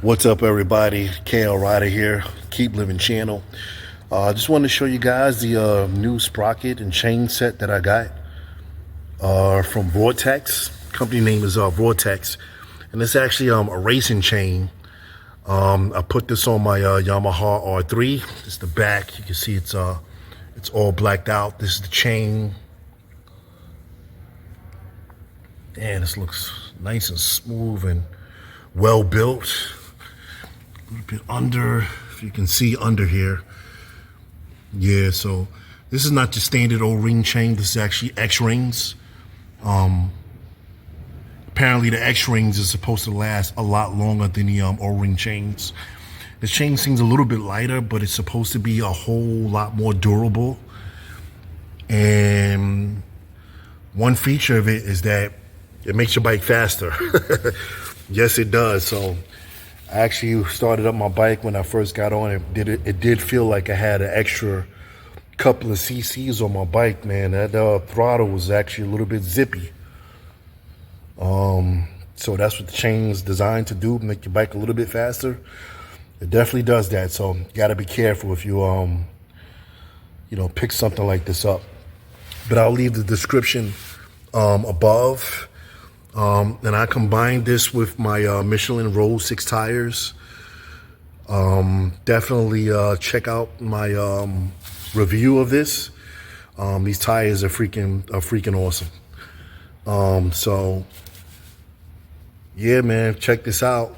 What's up, everybody? KL Rider here, Keep Living channel. I just wanted to show you guys the new sprocket and chain set that I got from Vortex. Company name is Vortex, and it's actually a racing chain. I put this on my Yamaha R3. This is the back. You can see it's all blacked out. This is the chain. And this looks nice and smooth and well built. A little bit under, if you can see under here. Yeah, so this is not the standard O-ring chain. This is actually X-rings. Apparently the X-rings is supposed to last a lot longer than the O-ring chains. This chain seems a little bit lighter, but it's supposed to be a whole lot more durable. And one feature of it is that it makes your bike faster. Yes, it does. So I actually started up my bike when I first got on it. It did feel like I had an extra couple of cc's on my bike, man. That throttle was actually a little bit zippy. So that's what the chain is designed to do, make your bike a little bit faster. It definitely does that. So you got to be careful if you pick something like this up. But I'll leave the description above. And I combined this with my Michelin Roll 6 tires. Definitely check out my review of this. These tires are freaking awesome. So yeah, man, check this out.